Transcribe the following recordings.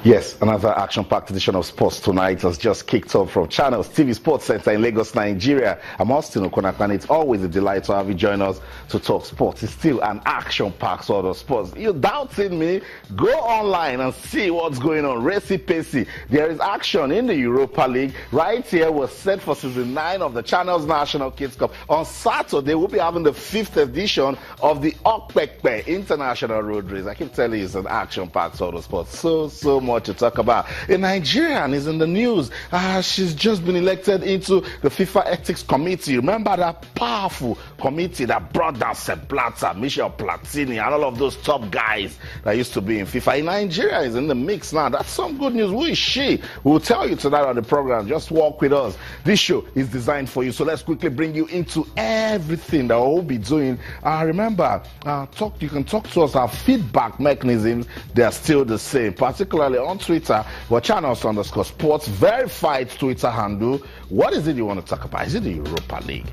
Yes, another action-packed edition of Sports Tonight has just kicked off from Channels TV Sports Center in Lagos, Nigeria. I'm Austin Okonakan. It's always a delight to have you join us to talk sports. It's still an action-packed sort of sports. You doubting me? Go online and see what's going on. Racy-pacey. There is action in the Europa League. Right here was set for season 9 of the Channels National Kids Cup. On Saturday, we'll be having the 5th edition of the Okpekpe International Road Race. I keep telling you, it's an action-packed sort of sports. So much to talk about. A Nigerian is in the news. She's just been elected into the FIFA Ethics Committee. Remember that powerful committee that brought down Sepp Blatter, Michel Platini, and all of those top guys that used to be in FIFA. In Nigeria is in the mix now. That's some good news. Who is she? We'll tell you tonight on the program. Just walk with us. This show is designed for you. So let's quickly bring you into everything that we'll be doing. Remember, you can talk to us. Our feedback mechanisms, they are still the same, particularly on Twitter, or Channels_Sports, verified Twitter handle. What is it you want to talk about? Is it the Europa League?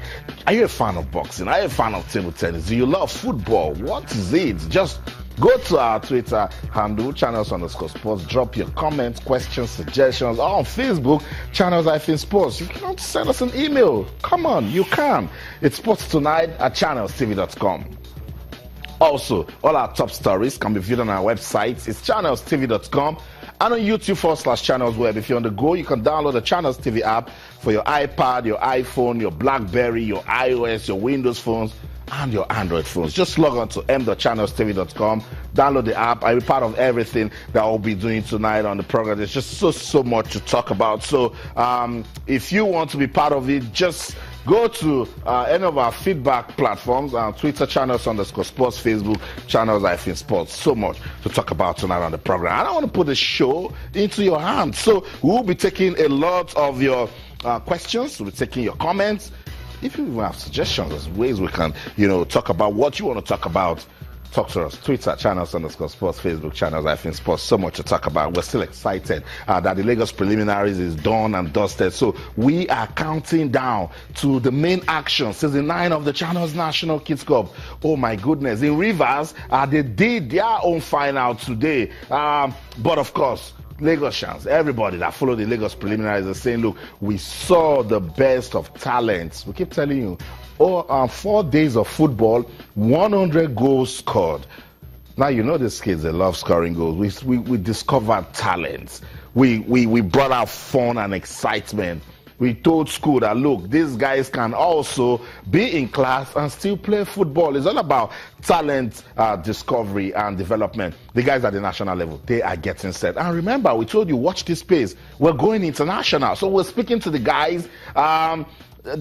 Are you a fan of boxing? Are you a fan of table tennis? Do you love football? What is it? Just go to our Twitter handle, Channels_Sports, drop your comments, questions, suggestions. Or on Facebook, Channels-Sports. You can send us an email. Come on, you can. It's sportstonight@channelstv.com. Also, all our top stories can be viewed on our website. It's channelstv.com. And on YouTube/Channels Web. If you're on the go, you can download the Channels TV app for your iPad, your iPhone, your BlackBerry, your iOS, your Windows phones, and your Android phones. Just log on to m.channelstv.com, download the app. I'll be part of everything that I'll be doing tonight on the program. There's just so much to talk about. So if you want to be part of it, just go to any of our feedback platforms, Twitter, Channels_Sports, Facebook, Channels-Sports. So much to talk about tonight on the program. And I want to put the show into your hands. So we'll be taking a lot of your questions. We'll be taking your comments. If you have suggestions, there's ways we can, talk about what you want to talk about. Talk to us. Twitter, Channels_Sports, Facebook, Channels-Sports. So much to talk about. We're still excited that the Lagos preliminaries is done and dusted. So we are counting down to the main action, season 9 of the Channels National Kids Cup. Oh my goodness. In Rivers, they did their own final today. But of course, Lagosians, everybody that followed the Lagos preliminaries are saying, look, we saw the best of talents. We keep telling you, 4 days of football, 100 goals scored. Now, these kids, they love scoring goals. We discovered talents. We brought out fun and excitement. We told school that, look, these guys can also be in class and still play football. It's all about talent discovery and development. The guys at the national level, they are getting set. And remember, we told you, watch this space. We're going international. So we're speaking to the guys,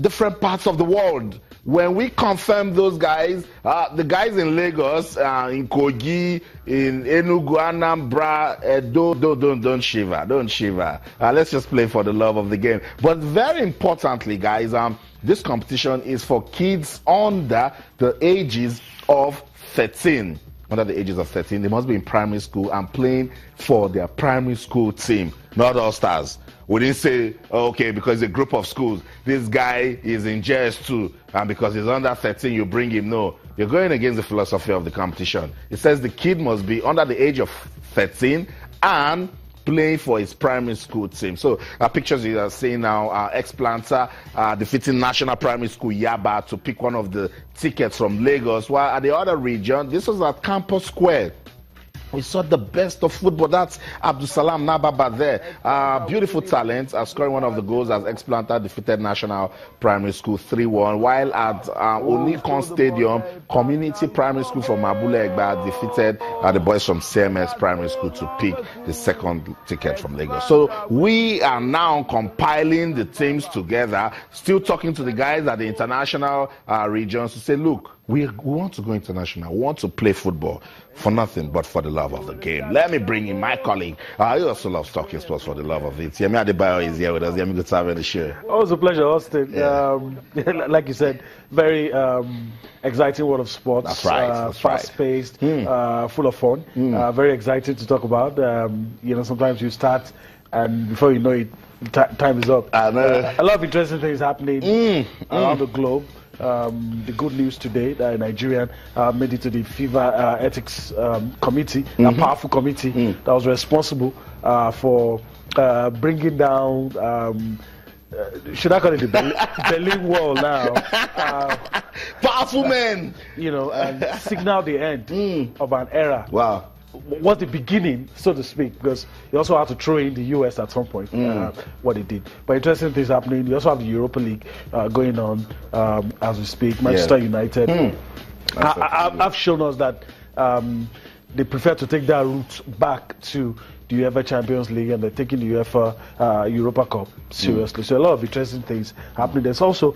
different parts of the world. When we confirm those guys, the guys in Lagos, in Kogi, in Enugu, Anambra, don't shiver. Let's just play for the love of the game. But very importantly, guys, this competition is for kids under the ages of 13. Under the ages of 13, they must be in primary school and playing for their primary school team, not all stars. We didn't say, okay, because it's a group of schools, this guy is in JS2, and because he's under 13, you bring him. No, you're going against the philosophy of the competition. It says the kid must be under the age of 13 and playing for his primary school team. So pictures you are seeing now, ex-planter defeating National Primary School Yaba to pick one of the tickets from Lagos, while at the other region, this was at Campus Square. We saw the best of football. That's Abdusalam Nababa there. Beautiful talent, scoring one of the goals as ex-planter defeated National Primary School 3-1, while at Onikon Stadium, Community Primary School from Abule Egba defeated the boys from CMS Primary School to pick the second ticket from Lagos. So we are now compiling the teams together, still talking to the guys at the international regions to say, look, we want to go international. We want to play football for nothing but for the love of the game. Let me bring in my colleague. He also loves talking sports for the love of it. Yemi Adebayo is here with us. Yemi, good to have you on the show. Always a pleasure, Austin. Yeah. Like you said, very exciting world of sports. That's right. That's fast-paced, full of fun. Very exciting to talk about. Sometimes you start and before you know it, time is up. I know. A lot of interesting things happening around the globe. the good news today that a Nigerian made it to the FIFA ethics committee, a powerful committee that was responsible for bringing down. Should I call it the Berlin Wall now? Powerful men, and signal the end of an era. Wow. Was the beginning, so to speak, because you also have to throw in the US at some point, what it did. But interesting things happening. You also have the Europa League going on as we speak. Manchester United have shown us that they prefer to take that route back to the UEFA Champions League, and they're taking the UEFA Europa Cup seriously. So a lot of interesting things happening. There's also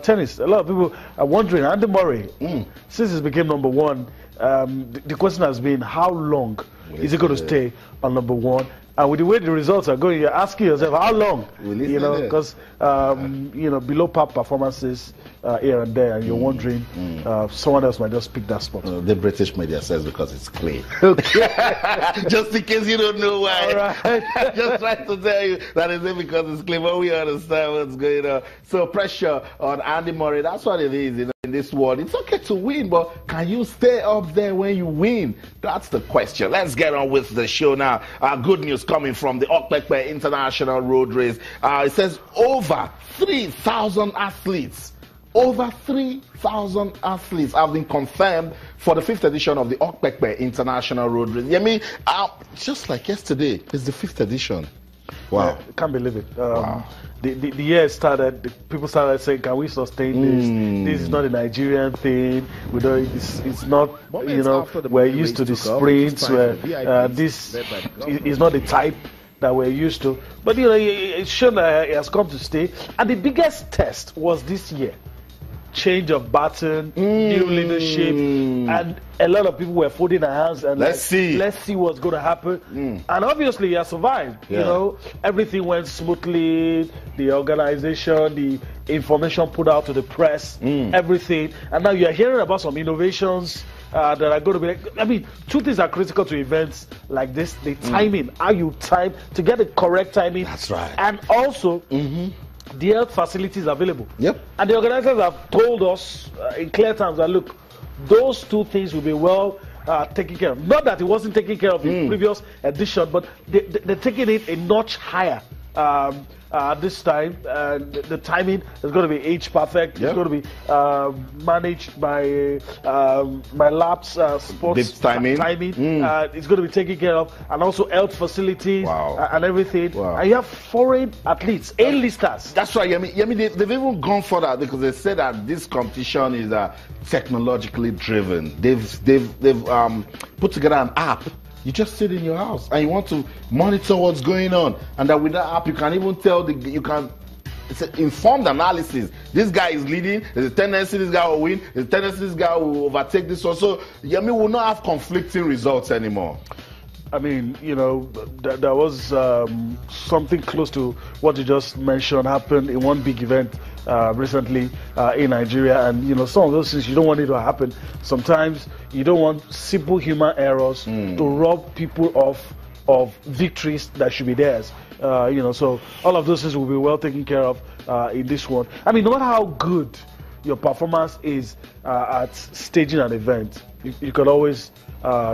tennis. A lot of people are wondering, Andy Murray, since he became number one, the question has been, how long is he going to stay on number one? And with the way the results are going, you're asking yourself, how long? Because below par performances here and there, and you're wondering, someone else might just pick that spot. The British media says because it's clay. Just in case you don't know why. All right. Just trying to tell you that is it because it's clay, but we understand what's going on. So pressure on Andy Murray, that's what it is, in this world. It's okay to win, but can you stay up there when you win? That's the question. Let's get on with the show now. Good news coming from the Okpekpe International Road Race. It says over 3,000 athletes. Over 3,000 athletes have been confirmed for the 5th edition of the Okpekpe International Road Race. Just like yesterday, it's the 5th edition. Wow. Yeah, can't believe it. Wow. The year started, people started saying, can we sustain this? This is not a Nigerian thing. We don't, it's not, we're used to the sprints, where this is not the type that we're used to. But, it's shown that it has come to stay. And the biggest test was this year. Change of baton, new leadership, and a lot of people were folding their hands and let's see what's going to happen. And obviously, he has survived. Everything went smoothly. The organization, the information put out to the press, everything. And now you're hearing about some innovations that are going to be. Two things are critical to events like this: the timing, how you time to get the correct timing. That's right. And also. The health facilities available. And the organizers have told us in clear terms that, look, those two things will be well taken care of. Not that it wasn't taken care of in previous edition, but they're taking it a notch higher this time. The timing is going to be age perfect. It's going to be managed by labs, sports timing. It's going to be taken care of, and also health facilities and everything. Wow. And you have foreign athletes, A-listers. That's right. They've even gone further because they said that this competition is technologically driven. They've put together an app. You just sit in your house and you want to monitor what's going on, and that with that app you can even tell it's an informed analysis. This guy is leading. There's a tendency this guy will win. There's a tendency this guy will overtake this one. So Yemi will not have conflicting results anymore. I mean, there was something close to what you just mentioned happened in one big event recently in Nigeria, and some of those things you don't want it to happen. Sometimes you don't want simple human errors to rob people of victories that should be theirs. So all of those things will be well taken care of in this one. I mean, no matter how good your performance is at staging an event, you can always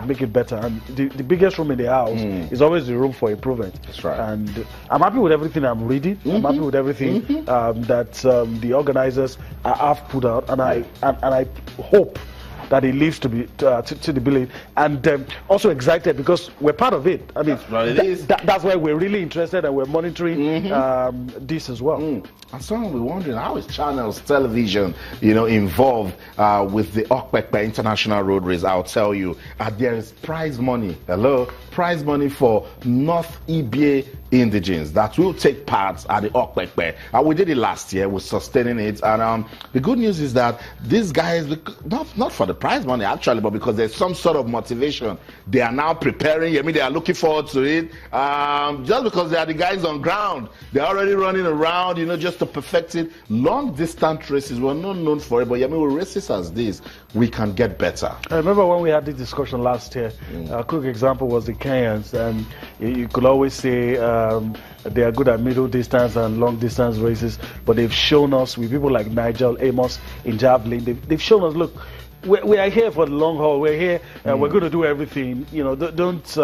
make it better. And the biggest room in the house is always the room for improvement. That's right. And I'm happy with everything I'm reading. I'm happy with everything that the organizers have put out, and I hope that it lives to the billing, and also excited because we're part of it. I mean, that's why we're really interested, and we're monitoring this as well. And someone will be wondering, how is Channels Television, involved with the Okpekpe International Road Race? I'll tell you, there is prize money. Prize money for North Ibie indigenes that will take part at the Okpekpe. We did it last year. We're sustaining it, and the good news is that these guys, not for the prize money actually, but because there's some sort of motivation, they are now preparing. They are looking forward to it. Just because they are the guys on ground, they're already running around, just to perfect it. Long distance races, we're not known for it, but with races as this, we can get better. I remember when we had this discussion last year. A quick example was the Kenyans, and you could always say They are good at middle distance and long distance races, but they've shown us with people like Nigel Amos in javelin. They've shown us, look, we are here for the long haul. We're here. We're going to do everything. You know, don't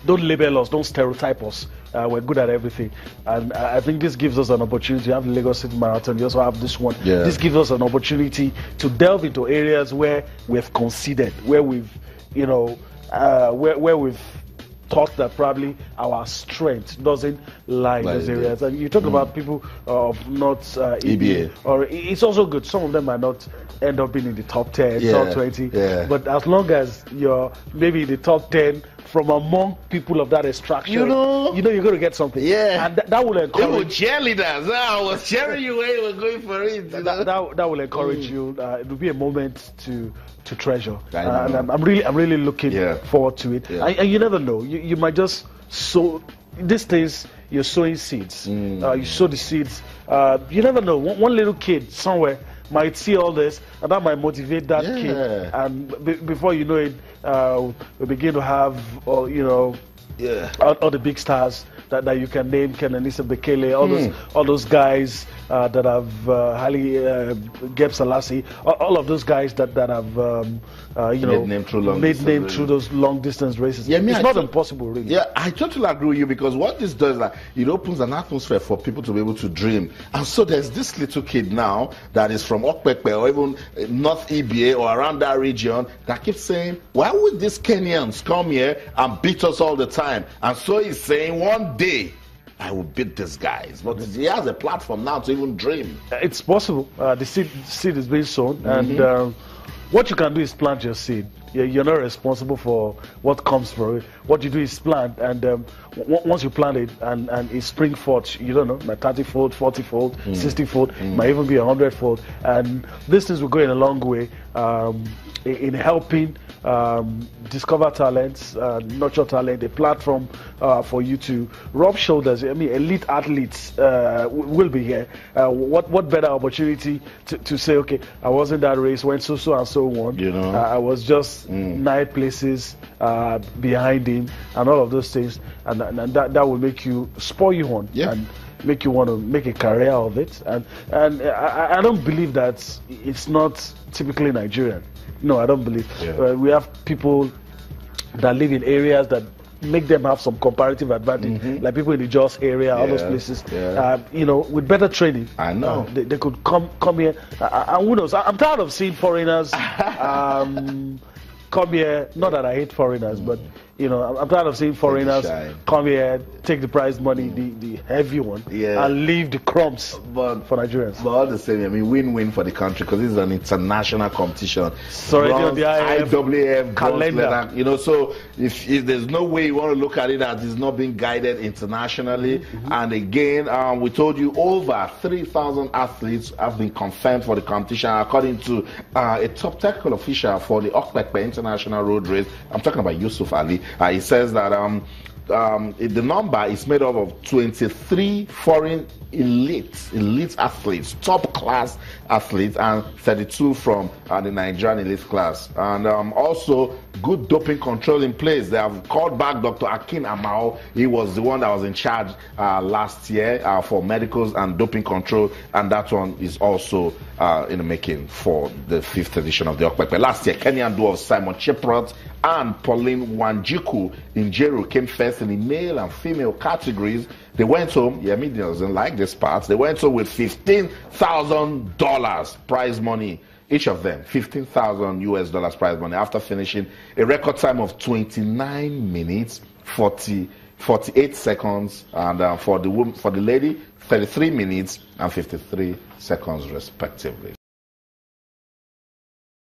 label us. Don't stereotype us. We're good at everything, and I think this gives us an opportunity. You have the Lagos City Marathon. You also have this one. Yeah. This gives us an opportunity to delve into areas where we've conceded, where we've, you know, where we've thought that probably our strength doesn't lie in those areas. And you talk about people of not EBA, or it's also good. Some of them might not end up being in the top 10, top 20, but as long as you're maybe in the top 10 from among people of that extraction, you know you're going to get something. And that will encourage. They were cheerleaders. I was cheering you when you were going for it. That will encourage you. It will be a moment to treasure, and I'm really looking forward to it. And you never know, you might just sow these days. You're sowing seeds. You sow the seeds. You never know. One little kid somewhere might see all this, and that might motivate that kid. And before you know it, we begin to have, all the big stars that you can name, Ken Anissa Bekele, all those guys that have Geb Selassie, all of those guys that have made name through those long distance races. It's not impossible, really. Yeah, I totally agree with you, because what this does is that it opens an atmosphere for people to be able to dream. And so there's this little kid now that is from Okpekpe or even North EBA or around that region that keeps saying, why would these Kenyans come here and beat us all the time? And so he's saying, one day I will beat these guys. But he has a platform now to even dream. It's possible. The seed is being sown, and what you can do is plant your seed. You're not responsible for what comes for it. What you do is plant, and once you plant it and it spring forth, you don't know, like 30-fold, 40-fold, 60-fold, might even be 100-fold. And these things will go in a long way in helping discover talents, nurture talent, a platform for you to rub shoulders. I mean, elite athletes will be here. What better opportunity to say, okay, I was in that race when so and so won. You know, I was just 9 places behind him, and all of those things, and that will make you spur you on, and make you want to make a career of it. And I don't believe that it's not typically Nigerian. No, I don't believe. We have people that live in areas that make them have some comparative advantage, like people in the Jos area, all those places. With better training, I know they could come here. And who knows? I'm tired of seeing foreigners come here. Not that I hate foreigners, but I'm tired of seeing foreigners come here, take the prize money, the heavy one, and leave the crumbs for Nigerians. But all the same, I mean, win-win for the country, because this is an international competition. So on the IAAF calendar. So if there's no way you want to look at it as it's not being guided internationally. And again, we told you over 3,000 athletes have been confirmed for the competition, according to a top technical official for the Okpekpe International Road Race. I'm talking about Yusuf Ali. He says that the number is made up of 23 foreign elite athletes, top class athletes, and 32 from the Nigerian elite class. And also good doping control in place. They have called back Dr. Akin Amao. He was the one that was in charge last year for medicals and doping control, and that one is also in the making for the 5th edition of the Okpekpe. Last year, Kenyan duo Simon Chiprot and Pauline Wanjiku in Jeru came first in the male and female categories. They went home, media doesn't like this part, they went home with $15,000 prize money. Each of them, $15,000 prize money, after finishing a record time of 29 minutes, 48 seconds, and for the lady, 33 minutes and 53 seconds respectively.